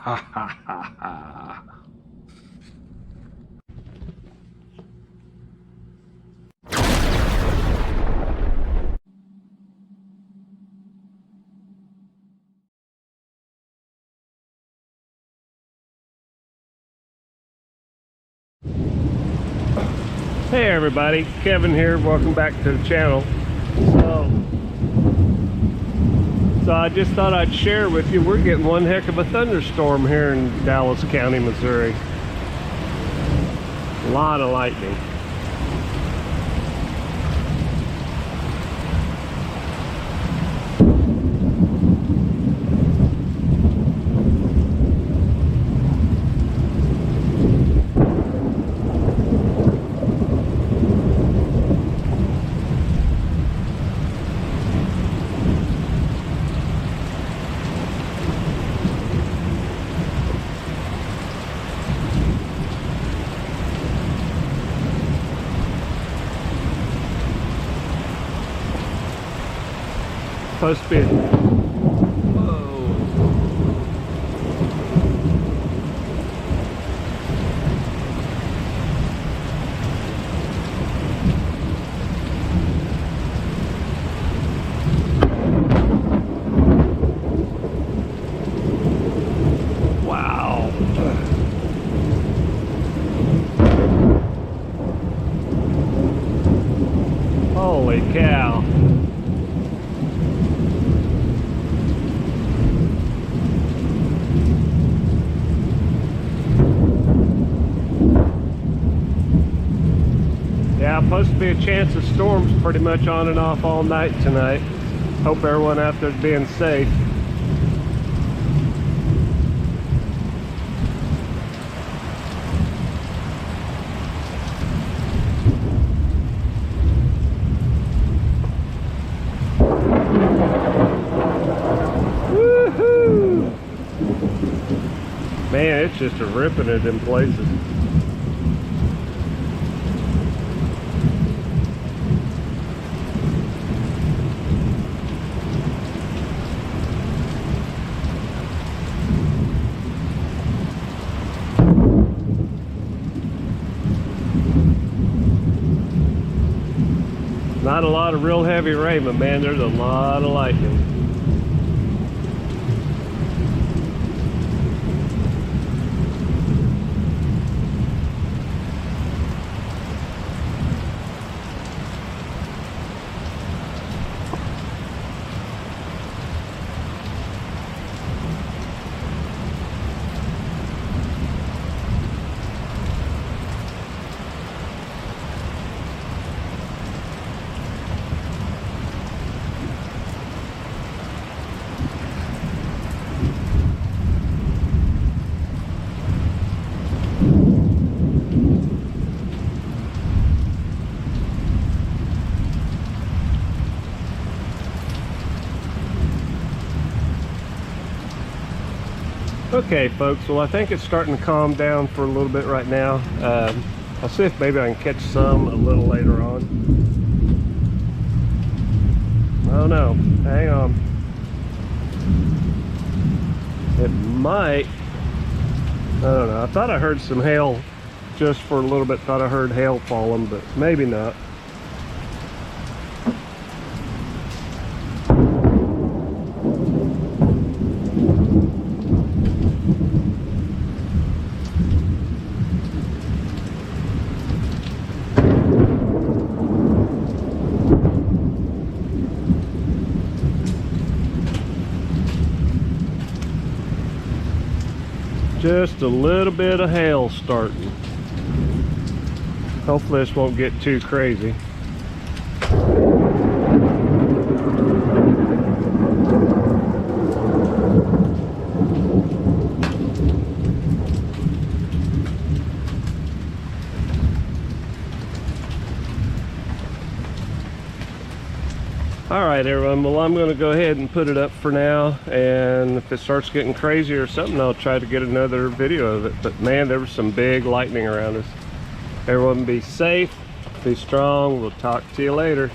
Ha ha ha ha. Hey everybody, Kevin here. Welcome back to the channel. So I just thought I'd share with you, we're getting one heck of a thunderstorm here in Dallas County, Missouri. A lot of lightning. Supposed to be. Whoa. Wow. Holy cow. Yeah, supposed to be a chance of storms pretty much on and off all night tonight. Hope everyone out there's being safe. Woohoo! Man, it's just ripping it in places. Not a lot of real heavy rain, but man, there's a lot of lightning. Okay folks, well I think it's starting to calm down for a little bit right now. I'll see if maybe I can catch some a little later on. I don't know, hang on. It might, I don't know, I thought I heard some hail just for a little bit, thought I heard hail falling, but maybe not. Just a little bit of hail starting. Hopefully this won't get too crazy. Alright everyone, well I'm going to go ahead and put it up for now, and if it starts getting crazy or something I'll try to get another video of it. But man, there was some big lightning around us. Everyone be safe, be strong, we'll talk to you later.